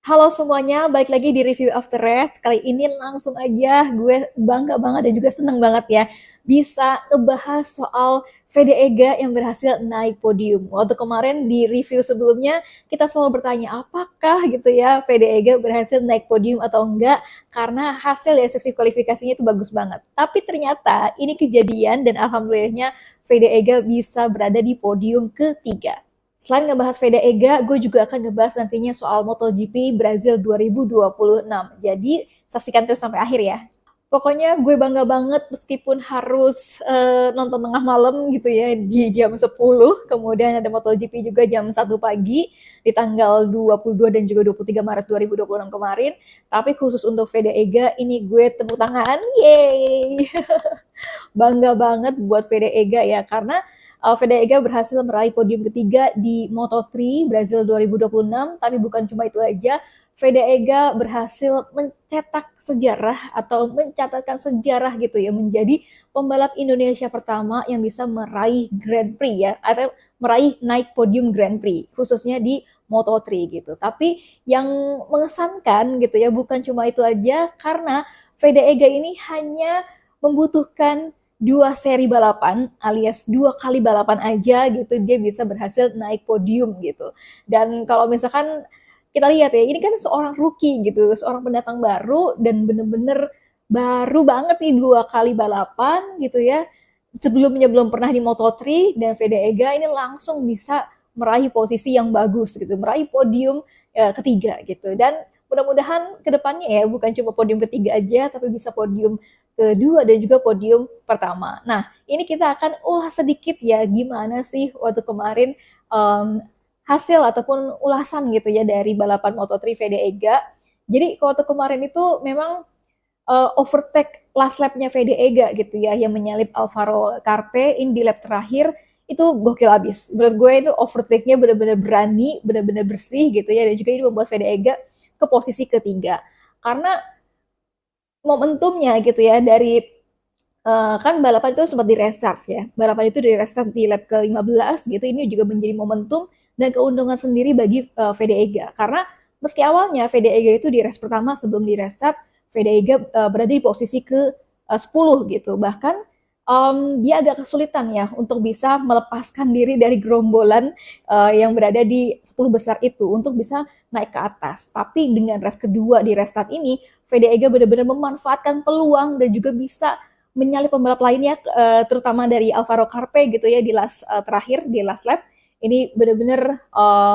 Halo semuanya, balik lagi di Review After Rest. Kali ini langsung aja gue bangga banget dan juga seneng banget ya bisa ngebahas soal Fede Ega yang berhasil naik podium. Waktu kemarin di review sebelumnya kita selalu bertanya apakah gitu ya Fede Ega berhasil naik podium atau enggak karena hasil dari sesi kualifikasinya itu bagus banget. Tapi ternyata ini kejadian dan alhamdulillahnya Fede Ega bisa berada di podium ketiga. Selain ngebahas Veda Ega, gue juga akan ngebahas nantinya soal MotoGP Brazil 2026. Jadi saksikan terus sampai akhir ya. Pokoknya gue bangga banget meskipun harus nonton tengah malam gitu ya di jam 10. Kemudian ada MotoGP juga jam 1 pagi di tanggal 22 dan juga 23 Maret 2026 kemarin. Tapi khusus untuk Veda Ega ini gue tepuk tangan. Yeay! Bangga banget buat Fede Ega ya karena Fede Ega berhasil meraih podium ketiga di Moto3 Brazil 2026, tapi bukan cuma itu aja. Fede Ega berhasil mencetak sejarah atau mencatatkan sejarah gitu ya, menjadi pembalap Indonesia pertama yang bisa meraih Grand Prix ya, atau meraih naik podium Grand Prix, khususnya di Moto3 gitu. Tapi yang mengesankan gitu ya, bukan cuma itu aja, karena Fede Ega ini hanya membutuhkan 2 seri balapan alias 2 kali balapan aja gitu dia bisa berhasil naik podium gitu. Dan kalau misalkan kita lihat ya ini kan seorang rookie gitu, seorang pendatang baru dan bener-bener baru banget nih 2 kali balapan gitu ya. Sebelumnya belum pernah di Moto3 dan Fede Ega ini langsung bisa meraih posisi yang bagus gitu, meraih podium ketiga gitu. Dan mudah-mudahan kedepannya ya bukan cuma podium ketiga aja tapi bisa podium kedua dan juga podium pertama. Nah, ini kita akan ulas sedikit ya gimana sih waktu kemarin um, hasil ataupun ulasan gitu ya dari balapan Moto3 Fede Ega. Jadi waktu kemarin itu memang overtake last lap-nya Fede Ega gitu ya yang menyalip Alvaro Carpe ini di lap terakhir itu gokil abis. Menurut gue itu overtake-nya benar-benar berani, benar-benar bersih gitu ya dan juga ini membuat Fede Ega ke posisi ketiga. Karena momentumnya gitu ya dari kan balapan itu sempat di restart ya. Balapan itu di restart di lap ke-15 gitu. Ini juga menjadi momentum dan keuntungan sendiri bagi Fede Ega. Karena meski awalnya Fede Ega itu di race pertama sebelum di restart, Fede Ega berada di posisi ke-10 gitu. Bahkan dia agak kesulitan ya untuk bisa melepaskan diri dari gerombolan yang berada di 10 besar itu untuk bisa naik ke atas. Tapi dengan race kedua di restart ini, Fede Ega benar-benar memanfaatkan peluang dan juga bisa menyalip pembalap lainnya, terutama dari Alvaro Carpe gitu ya di terakhir di last lap. Ini benar-benar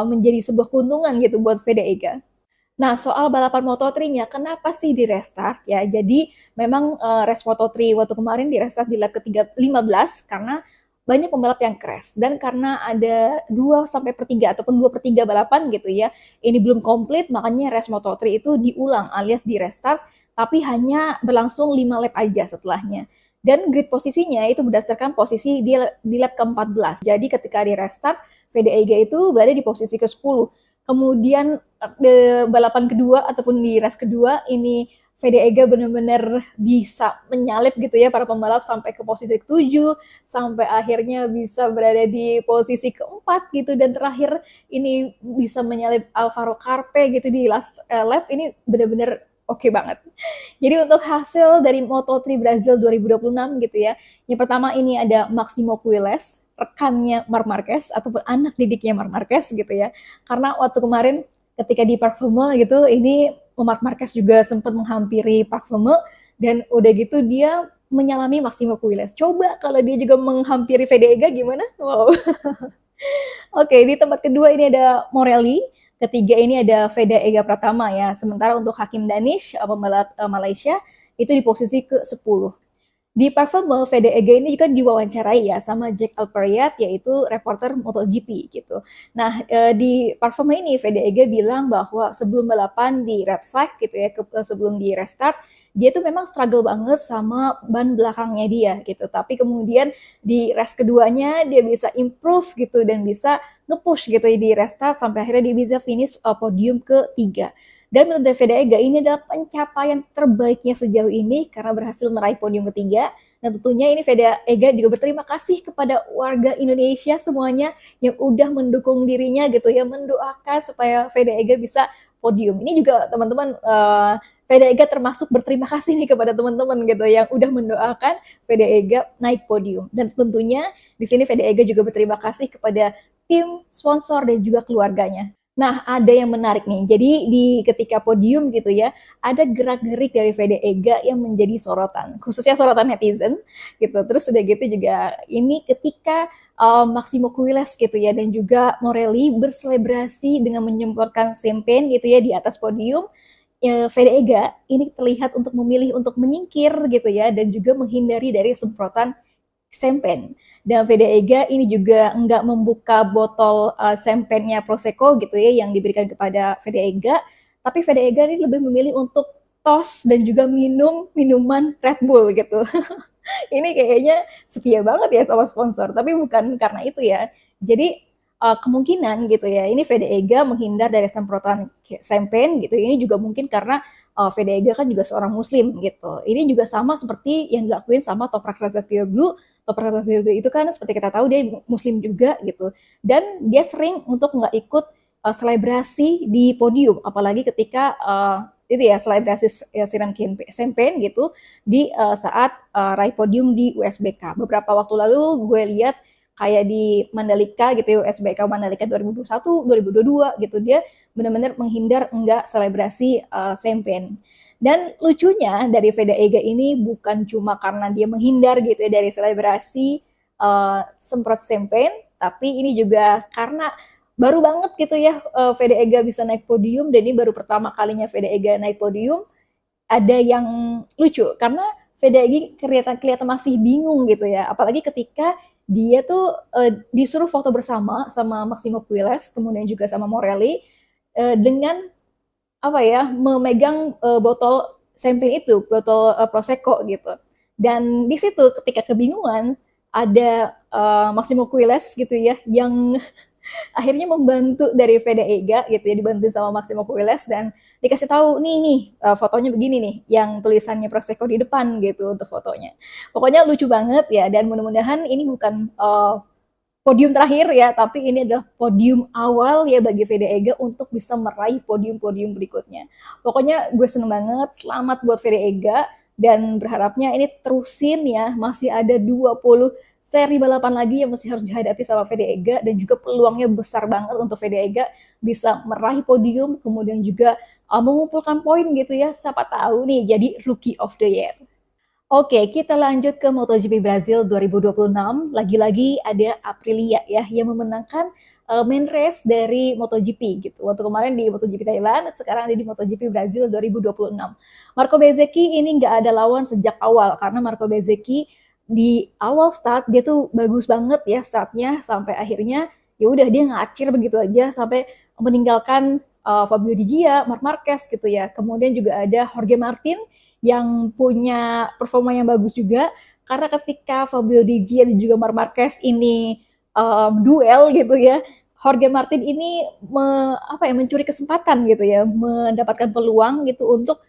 menjadi sebuah keuntungan gitu buat Fede Ega. Nah, soal balapan Moto3-nya, kenapa sih di restart ya? Jadi memang race Moto3 waktu kemarin di restart di lap ke-15 karena banyak pembalap yang crash dan karena ada 2 sampai per 3 ataupun 2 per 3 balapan gitu ya. Ini belum komplit makanya race Moto3 itu diulang alias di restart tapi hanya berlangsung 5 lap aja setelahnya. Dan grid posisinya itu berdasarkan posisi di lap ke-14. Jadi ketika di restart, Fede Ega itu berada di posisi ke-10. Kemudian balapan kedua ataupun di race kedua ini Fede Ega benar-benar bisa menyalip gitu ya para pembalap sampai ke posisi ke-7 sampai akhirnya bisa berada di posisi ke-4 gitu dan terakhir ini bisa menyalip Alvaro Carpe gitu di last lap ini benar-benar oke banget. Jadi untuk hasil dari Moto3 Brazil 2026 gitu ya. Yang pertama ini ada Maximo Quiles, rekannya Marc Marquez ataupun anak didiknya Marc Marquez gitu ya. Karena waktu kemarin ketika di Parfume gitu ini Marc Marquez juga sempat menghampiri Parfume dan udah gitu dia menyalami Maximo Quiles. Coba kalau dia juga menghampiri Fede Ega gimana? Wow. Oke, di tempat kedua ini ada Morelli, ketiga ini ada Fede Ega Pratama ya. Sementara untuk Hakim Danish, pembalap Malaysia, itu di posisi ke-10. Di Parfume, Fede Ega ini juga diwawancarai ya sama Jack Alperiat, yaitu reporter MotoGP gitu. Nah, di Parfume ini Fede Ega bilang bahwa sebelum balapan di red flag gitu ya, sebelum di restart, dia tuh memang struggle banget sama ban belakangnya dia gitu. Tapi kemudian di race keduanya dia bisa improve gitu dan bisa nge-push gitu ya di restart sampai akhirnya dia bisa finish podium ketiga. Dan menurut Fede Ega ini adalah pencapaian terbaiknya sejauh ini karena berhasil meraih podium ketiga Dan tentunya ini Vega juga berterima kasih kepada warga Indonesia semuanya yang udah mendukung dirinya gitu ya, mendoakan supaya Vega bisa podium. Ini juga teman-teman Vega termasuk berterima kasih nih kepada teman-teman gitu yang udah mendoakan Vega naik podium. Dan tentunya di sini Vega juga berterima kasih kepada tim, sponsor, dan juga keluarganya. Nah, ada yang menarik nih. Jadi di ketika podium gitu ya, ada gerak-gerik dari Vega yang menjadi sorotan, khususnya sorotan netizen gitu. Terus udah gitu juga ini ketika Maximo Quiles gitu ya dan juga Morelli berselebrasi dengan menyemprotkan champagne gitu ya di atas podium. Vega ini terlihat untuk memilih untuk menyingkir gitu ya dan juga menghindari dari semprotan champagne. Dan Vega ini juga enggak membuka botol champagne-nya Prosecco gitu ya yang diberikan kepada Vega, tapi Vega ini lebih memilih untuk tos dan juga minum minuman Red Bull gitu. Ini kayaknya setia banget ya sama sponsor, tapi bukan karena itu ya. Jadi kemungkinan gitu ya, ini Vega menghindar dari semprotan champagne gitu. Ini juga mungkin karena Vega kan juga seorang muslim gitu. Ini juga sama seperti yang dilakuin sama Toprak Razgatlioglu. Toprak Razgatlioglu itu kan seperti kita tahu dia muslim juga gitu. Dan dia sering untuk nggak ikut selebrasi di podium, apalagi ketika itu ya selebrasi siram champagne gitu di saat raih podium di USBK. Beberapa waktu lalu gue lihat kayak di Mandalika gitu ya, USBK Mandalika 2021, 2022 gitu, dia benar-benar menghindar enggak selebrasi champagne. Dan lucunya dari Vega ini bukan cuma karena dia menghindar gitu ya dari selebrasi semprot champagne, tapi ini juga karena baru banget gitu ya Vega bisa naik podium dan ini baru pertama kalinya Vega naik podium. Ada yang lucu karena Vega kelihatan masih bingung gitu ya, apalagi ketika dia tuh disuruh foto bersama sama Maximo Quiles kemudian juga sama Morelli dengan apa ya memegang botol champagne itu, botol Prosecco gitu. Dan di situ ketika kebingungan ada Maximo Quiles gitu ya yang akhirnya membantu dari Vega gitu ya, dibantu sama Maximo Quiles dan dikasih tahu nih fotonya begini nih yang tulisannya Prosecco di depan gitu untuk fotonya. Pokoknya lucu banget ya dan mudah-mudahan ini bukan podium terakhir ya, tapi ini adalah podium awal ya bagi Vega untuk bisa meraih podium-podium berikutnya. Pokoknya gue seneng banget, selamat buat Vega dan berharapnya ini terusin ya, masih ada 20 seri balapan lagi yang masih harus dihadapi sama Vega dan juga peluangnya besar banget untuk Vega bisa meraih podium kemudian juga mengumpulkan poin gitu ya, siapa tahu nih jadi Rookie of the Year. Oke, kita lanjut ke MotoGP Brazil 2026. Lagi-lagi ada Aprilia ya yang memenangkan main race dari MotoGP gitu. Waktu kemarin di MotoGP Thailand, sekarang ada di MotoGP Brazil 2026. Marco Bezzecchi ini nggak ada lawan sejak awal karena Marco Bezzecchi di awal start dia tuh bagus banget ya startnya sampai akhirnya ya udah dia ngacir begitu aja sampai meninggalkan Fabio Di Gia, Marc Marquez gitu ya. Kemudian juga ada Jorge Martin yang punya performa yang bagus juga karena ketika Fabio Di Gia dan juga Marc Marquez ini duel gitu ya, Jorge Martin ini mencuri kesempatan gitu ya, mendapatkan peluang gitu untuk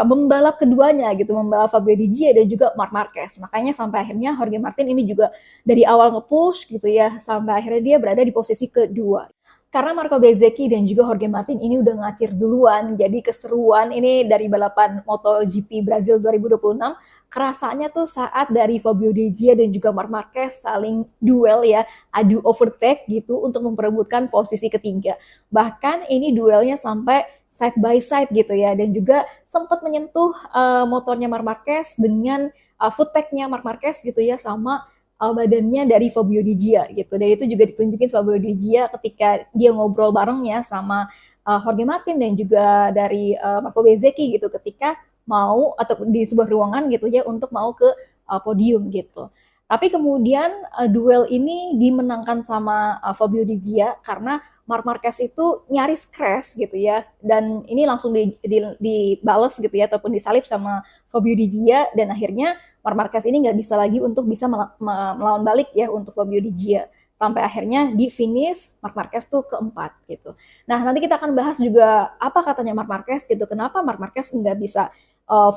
membalap keduanya gitu, membalap Fabio Di Gia dan juga Marc Marquez. Makanya sampai akhirnya Jorge Martin ini juga dari awal nge-push gitu ya, sampai akhirnya dia berada di posisi kedua. Karena Marco Bezzecchi dan juga Jorge Martin ini udah ngacir duluan, jadi keseruan ini dari balapan MotoGP Brazil 2026 kerasanya tuh saat dari Fabio Di Gia dan juga Marc Marquez saling duel ya, adu overtake gitu untuk memperebutkan posisi ketiga. Bahkan ini duelnya sampai side by side gitu ya, dan juga sempat menyentuh motornya Marc Marquez dengan footpacknya Marc Marquez gitu ya, sama badannya dari Fabio Di Gia gitu. Dan itu juga ditunjukin Fabio Di Gia ketika dia ngobrol barengnya sama Jorge Martin dan juga dari Marco Bezzecchi gitu ketika mau atau di sebuah ruangan gitu ya untuk mau ke podium gitu. Tapi kemudian duel ini dimenangkan sama Fabio Di Gia karena Marc Marquez itu nyaris crash gitu ya, dan ini langsung dibalas gitu ya ataupun disalip sama Fabio Di Gia dan akhirnya Marc Marquez ini nggak bisa lagi untuk bisa melawan balik ya untuk Fabio Di Gia sampai akhirnya di finish Marc Marquez tuh keempat gitu. Nah nanti kita akan bahas juga apa katanya Marc Marquez gitu, kenapa Marc Marquez nggak bisa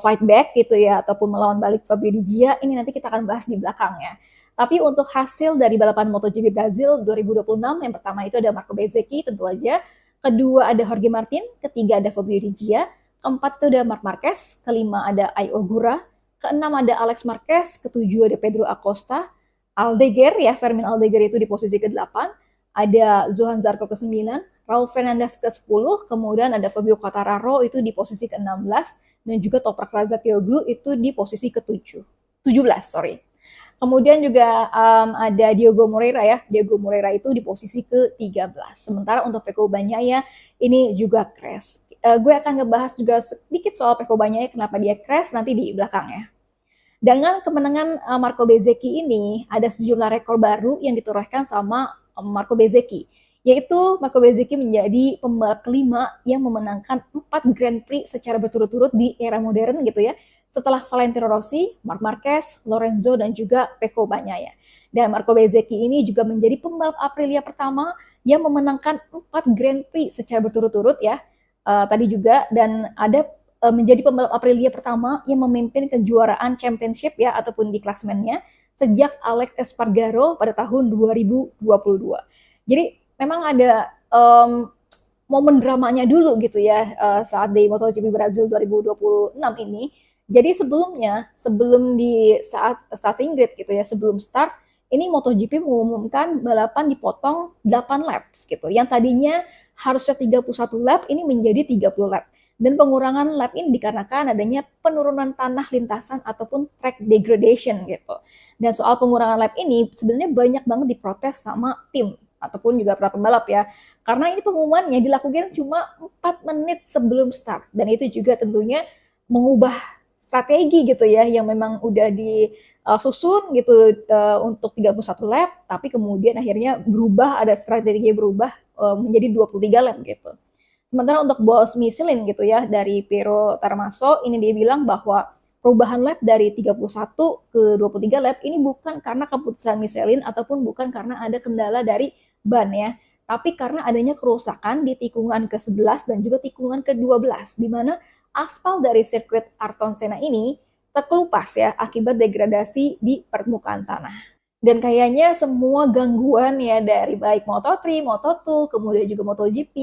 fight back gitu ya, ataupun melawan balik Fabio Di Gia, ini nanti kita akan bahas di belakangnya. Tapi untuk hasil dari balapan MotoGP Brazil 2026, yang pertama itu ada Marco Bezzecchi tentu aja, kedua ada Jorge Martin, ketiga ada Fabio Di Gia, keempat itu ada Marc Marquez, kelima ada Ai Ogura, keenam ada Alex Marquez, ketujuh ada Pedro Acosta, Aldeguer ya, Fermin Aldeguer itu di posisi ke-8, ada Johan Zarco ke-9, Raul Fernandez ke-10, kemudian ada Fabio Quartararo itu di posisi ke-16, dan juga Toprak Razgatlioglu itu di posisi ke-17, sorry. Kemudian juga ada Diogo Moreira ya. Diogo Moreira itu di posisi ke-13. Sementara untuk Pecco Bagnaia ini juga crash. Gue akan ngebahas juga sedikit soal Pecco Bagnaia, kenapa dia crash nanti di belakangnya. Dengan kemenangan Marco Bezzecchi ini, ada sejumlah rekor baru yang ditorehkan sama Marco Bezzecchi. Yaitu Marco Bezzecchi menjadi pembalap kelima yang memenangkan 4 Grand Prix secara berturut-turut di era modern gitu ya, setelah Valentino Rossi, Marc Marquez, Lorenzo, dan juga Pecco Bagnaia. Dan Marco Bezzecchi ini juga menjadi pembalap Aprilia pertama yang memenangkan 4 Grand Prix secara berturut-turut ya, tadi juga, dan ada menjadi pembalap Aprilia pertama yang memimpin kejuaraan championship ya, ataupun di klasmennya, sejak Alex Espargaro pada tahun 2022. Jadi memang ada momen dramanya dulu gitu ya, saat di MotoGP Brazil 2026 ini. Jadi sebelumnya, sebelum di saat starting grid gitu ya, sebelum start, ini MotoGP mengumumkan balapan dipotong 8 laps gitu. Yang tadinya harusnya 31 lap, ini menjadi 30 lap. Dan pengurangan lap ini dikarenakan adanya penurunan tanah lintasan ataupun track degradation gitu. Dan soal pengurangan lap ini sebenarnya banyak banget diprotes sama tim ataupun juga para pembalap ya. Karena ini pengumumannya dilakukan cuma 4 menit sebelum start. Dan itu juga tentunya mengubah strategi gitu ya, yang memang udah disusun gitu untuk 31 lap, tapi kemudian akhirnya berubah, ada strategi berubah menjadi 23 lap gitu. Sementara untuk bos Michelin gitu ya, dari Piero Tarmaso, ini dia bilang bahwa perubahan lap dari 31 ke 23 lap ini bukan karena keputusan Michelin ataupun bukan karena ada kendala dari ban ya, tapi karena adanya kerusakan di tikungan ke-11 dan juga tikungan ke-12, di mana aspal dari sirkuit Ayrton Senna ini terkelupas ya akibat degradasi di permukaan tanah. Dan kayaknya semua gangguan ya dari baik Moto3, Moto2, kemudian juga MotoGP,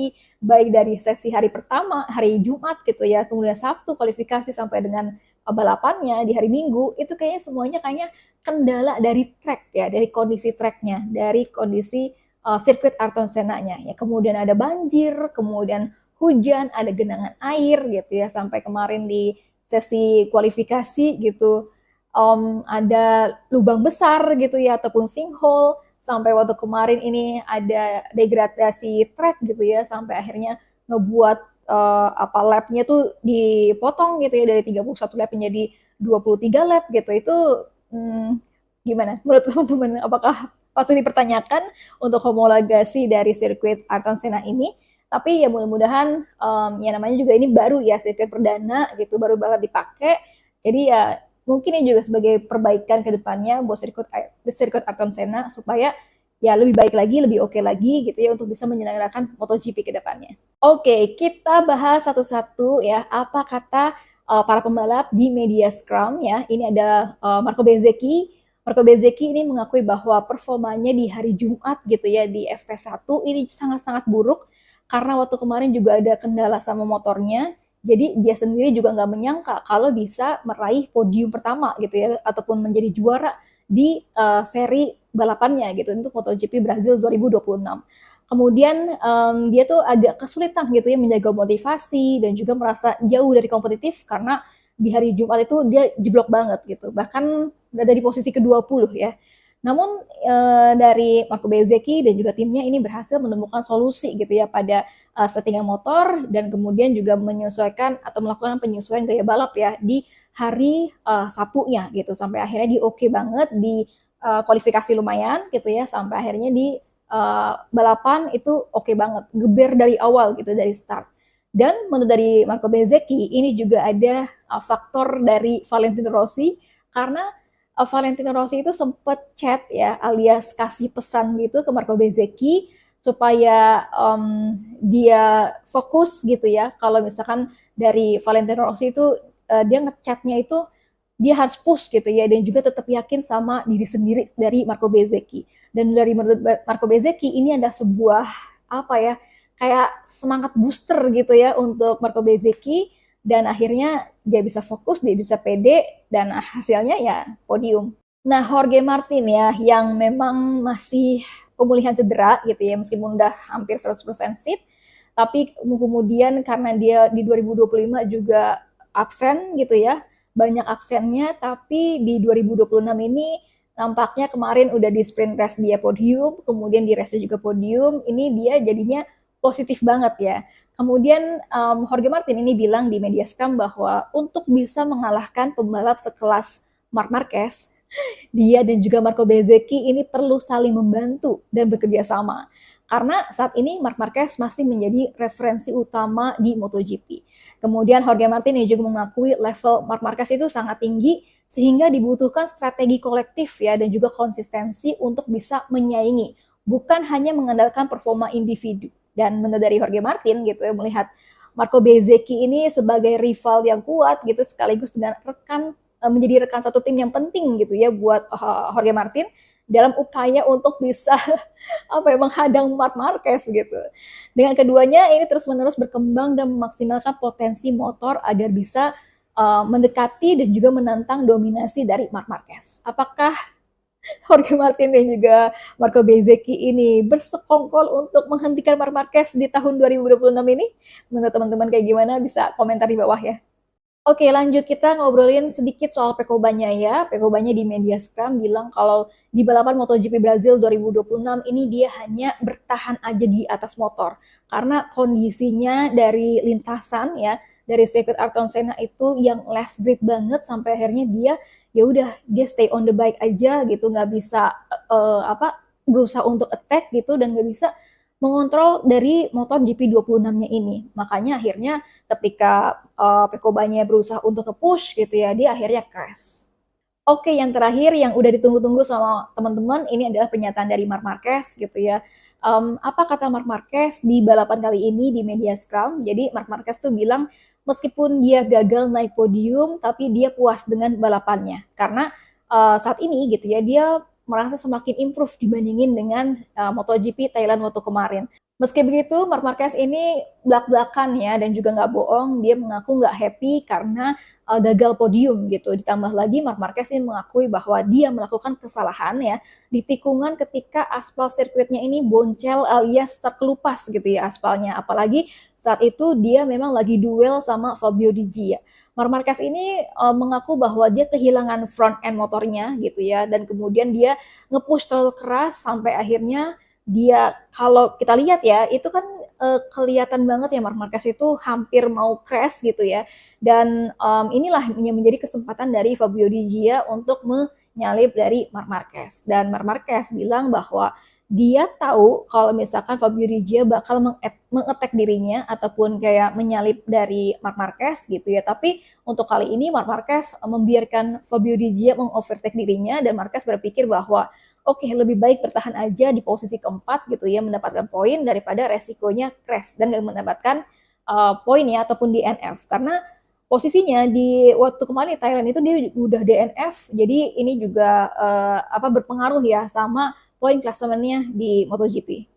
baik dari sesi hari pertama, hari Jumat gitu ya, kemudian Sabtu kualifikasi sampai dengan balapannya di hari Minggu, itu kayaknya semuanya kayaknya kendala dari track ya, dari kondisi tracknya, dari kondisi sirkuit Ayrton Senna-nya ya. Kemudian ada banjir, kemudian hujan, ada genangan air gitu ya, sampai kemarin di sesi kualifikasi gitu, ada lubang besar gitu ya, ataupun sinkhole, sampai waktu kemarin ini ada degradasi track gitu ya, sampai akhirnya ngebuat lapnya tuh dipotong gitu ya, dari 31 lap menjadi 23 lap gitu. Itu gimana menurut teman-teman, apakah patut dipertanyakan untuk homologasi dari sirkuit Ayrton Senna ini? Tapi ya mudah-mudahan ya namanya juga ini baru ya, sirkuit perdana gitu, baru banget dipakai. Jadi ya mungkin ini juga sebagai perbaikan ke depannya buat sirkuit Ayrton Senna supaya ya lebih baik lagi, lebih oke lagi gitu ya, untuk bisa menyelenggarakan MotoGP ke depannya. Oke, kita bahas satu-satu ya, apa kata para pembalap di media scrum ya. Ini ada Marco Bezzecchi. Marco Bezzecchi ini mengakui bahwa performanya di hari Jumat gitu ya, di FP1 ini sangat-sangat buruk, karena waktu kemarin juga ada kendala sama motornya, jadi dia sendiri juga nggak menyangka kalau bisa meraih podium pertama gitu ya, ataupun menjadi juara di seri balapannya gitu untuk MotoGP Brazil 2026. Kemudian dia tuh agak kesulitan gitu ya menjaga motivasi dan juga merasa jauh dari kompetitif karena di hari Jumat itu dia jeblok banget gitu, bahkan udah di posisi ke-20 ya. Namun dari Marco Bezzecchi dan juga timnya ini berhasil menemukan solusi gitu ya pada settingan motor, dan kemudian juga menyesuaikan atau melakukan penyesuaian gaya balap ya di hari Sabtunya gitu, sampai akhirnya di oke banget di kualifikasi lumayan gitu ya, sampai akhirnya di balapan itu oke banget, geber dari awal gitu, dari start. Dan menurut dari Marco Bezzecchi ini juga ada faktor dari Valentino Rossi, karena Valentino Rossi itu sempat chat ya, alias kasih pesan gitu ke Marco Bezzecchi supaya dia fokus gitu ya. Kalau misalkan dari Valentino Rossi itu dia ngecatnya itu dia harus push gitu ya, dan juga tetap yakin sama diri sendiri dari Marco Bezzecchi. Dan dari Marco Bezzecchi ini ada sebuah apa ya, kayak semangat booster gitu ya untuk Marco Bezzecchi, dan akhirnya dia bisa fokus, dia bisa pede, dan hasilnya ya podium. Nah, Jorge Martin ya, yang memang masih pemulihan cedera gitu ya, meskipun udah hampir 100% fit, tapi kemudian karena dia di 2025 juga absen gitu ya, banyak absennya, tapi di 2026 ini nampaknya kemarin udah di sprint race dia podium, kemudian di race juga podium, ini dia jadinya positif banget ya. Kemudian Jorge Martin ini bilang di media scrum bahwa untuk bisa mengalahkan pembalap sekelas Marc Marquez, dia dan juga Marco Bezzecchi ini perlu saling membantu dan bekerja sama. Karena saat ini Marc Marquez masih menjadi referensi utama di MotoGP. Kemudian Jorge Martin juga mengakui level Marc Marquez itu sangat tinggi, sehingga dibutuhkan strategi kolektif ya, dan juga konsistensi untuk bisa menyaingi, bukan hanya mengandalkan performa individu. Dan menurut dari Jorge Martin gitu ya, melihat Marco Bezzecchi ini sebagai rival yang kuat gitu, sekaligus dengan menjadi rekan satu tim yang penting gitu ya buat Jorge Martin dalam upaya untuk bisa menghadang Marc Marquez gitu. Dengan keduanya ini terus-menerus berkembang dan memaksimalkan potensi motor agar bisa mendekati dan juga menantang dominasi dari Marc Marquez. Apakah Jorge Martin dan juga Marco Bezzecchi ini bersekongkol untuk menghentikan Marc Marquez di tahun 2026 ini? Menurut teman-teman kayak gimana? Bisa komentar di bawah ya. Oke, lanjut kita ngobrolin sedikit soal Pecco Bagnaia. Pecco Bagnaia di media scrum bilang kalau di balapan MotoGP Brazil 2026 ini dia hanya bertahan aja di atas motor karena kondisinya dari lintasan ya, dari sirkuit Ayrton Senna itu yang less grip banget, sampai akhirnya dia ya udah dia stay on the bike aja gitu, nggak bisa berusaha untuk attack gitu, dan nggak bisa mengontrol dari motor GP26-nya ini. Makanya akhirnya ketika Pecco Bagnaia berusaha untuk nge-push gitu ya, dia akhirnya crash. Oke, yang terakhir yang udah ditunggu-tunggu sama teman-teman, ini adalah pernyataan dari Marc Marquez gitu ya. Apa kata Marc Marquez di balapan kali ini di media scrum? Jadi Marc Marquez tuh bilang meskipun dia gagal naik podium, tapi dia puas dengan balapannya. Karena saat ini gitu ya, dia merasa semakin improve dibandingin dengan MotoGP Thailand waktu kemarin. Meski begitu, Marc Marquez ini belak-belakan ya, dan juga nggak bohong, dia mengaku nggak happy karena gagal podium gitu. Ditambah lagi Marc Marquez ini mengakui bahwa dia melakukan kesalahan ya di tikungan ketika aspal sirkuitnya ini boncel alias terkelupas gitu ya aspalnya. Apalagi saat itu dia memang lagi duel sama Fabio Di Gia. Marc Marquez ini mengaku bahwa dia kehilangan front end motornya gitu ya, dan kemudian dia nge-push terlalu keras sampai akhirnya dia, kalau kita lihat ya, itu kan kelihatan banget ya Marc Marquez itu hampir mau crash gitu ya. Dan inilah yang menjadi kesempatan dari Fabio Di Gia untuk menyalip dari Marc Marquez. Dan Marc Marquez bilang bahwa dia tahu kalau misalkan Fabio Di Gia bakal mengetek dirinya ataupun kayak menyalip dari Marc Marquez gitu ya. Tapi untuk kali ini Marc Marquez membiarkan Fabio Di Gia mengovertake dirinya, dan Marquez berpikir bahwa oke, lebih baik bertahan aja di posisi keempat gitu ya, mendapatkan poin daripada resikonya crash dan gak mendapatkan poin ya ataupun DNF. Karena posisinya di waktu kemarin di Thailand itu dia udah DNF, jadi ini juga berpengaruh ya sama poin klasemennya di MotoGP.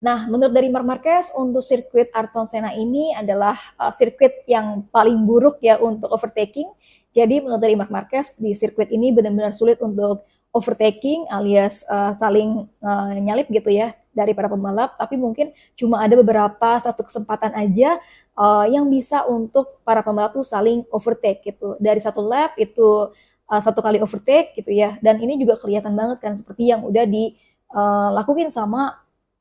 Nah, menurut dari Marc Marquez, untuk sirkuit Ayrton Senna ini adalah sirkuit yang paling buruk ya untuk overtaking. Jadi menurut dari Marc Marquez, di sirkuit ini benar-benar sulit untuk overtaking alias saling nyalip gitu ya dari para pembalap. Tapi mungkin cuma ada beberapa satu kesempatan aja yang bisa untuk para pembalap tuh saling overtake gitu. Dari satu lap itu satu kali overtake gitu ya. Dan ini juga kelihatan banget kan seperti yang udah dilakuin sama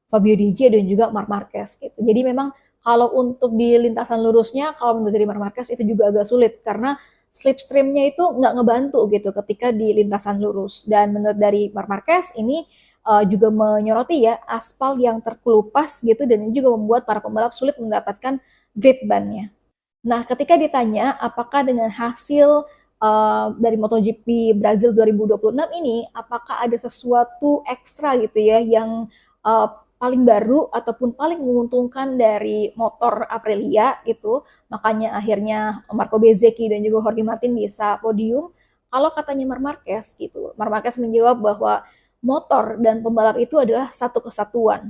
Fabio Di Gia dan juga Marc Marquez gitu. Jadi memang kalau untuk di lintasan lurusnya, kalau menurut dari Marc Marquez itu juga agak sulit karena slipstreamnya itu nggak ngebantu gitu ketika di lintasan lurus. Dan menurut dari Marc Marquez ini juga menyoroti ya aspal yang terkelupas gitu, dan ini juga membuat para pembalap sulit mendapatkan grip ban-nya. Nah, ketika ditanya apakah dengan hasil dari MotoGP Brazil 2026 ini, apakah ada sesuatu ekstra gitu ya yang paling baru ataupun paling menguntungkan dari motor Aprilia gitu. Makanya akhirnya Marco Bezzecchi dan juga Jorge Martin bisa podium. Kalau katanya Marc Marquez gitu, Marc Marquez menjawab bahwa motor dan pembalap itu adalah satu kesatuan.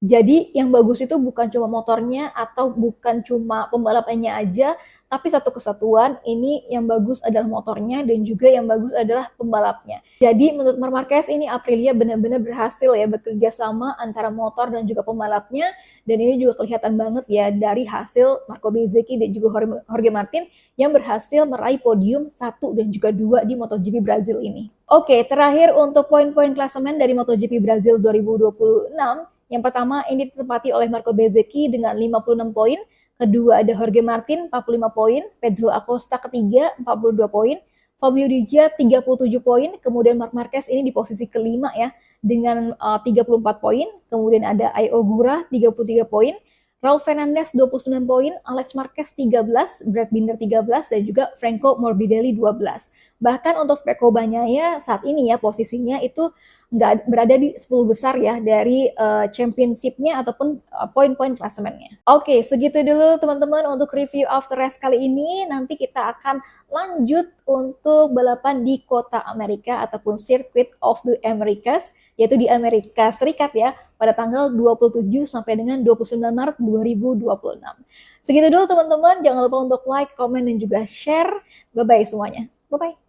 Jadi yang bagus itu bukan cuma motornya atau bukan cuma pembalapnya aja, tapi satu kesatuan. Ini yang bagus adalah motornya dan juga yang bagus adalah pembalapnya. Jadi menurut Marc Marquez ini Aprilia benar-benar berhasil ya bekerja sama antara motor dan juga pembalapnya, dan ini juga kelihatan banget ya dari hasil Marco Bezzecchi dan juga Jorge Martin yang berhasil meraih podium 1 dan juga 2 di MotoGP Brazil ini. Oke, terakhir untuk poin-poin klasemen dari MotoGP Brazil 2026. Yang pertama ini ditempati oleh Marco Bezzecchi dengan 56 poin, kedua ada Jorge Martin 45 poin, Pedro Acosta ketiga 42 poin, Fabio Dijia 37 poin, kemudian Marc Marquez ini di posisi kelima ya dengan 34 poin, kemudian ada Ai Ogura 33 poin, Raul Fernandez 29 poin, Alex Marquez 13, Brad Binder 13, dan juga Franco Morbidelli 12. Bahkan untuk Pecco Bagnaia saat ini ya posisinya itu nggak berada di 10 besar ya dari championship-nya ataupun poin-poin klasemennya. Oke, segitu dulu teman-teman untuk review after race kali ini. Nanti kita akan lanjut untuk balapan di kota Amerika ataupun Circuit of the Americas, yaitu di Amerika Serikat ya, pada tanggal 27 sampai dengan 29 Maret 2026. Segitu dulu teman-teman, jangan lupa untuk like, komen, dan juga share. Bye-bye semuanya. Bye-bye.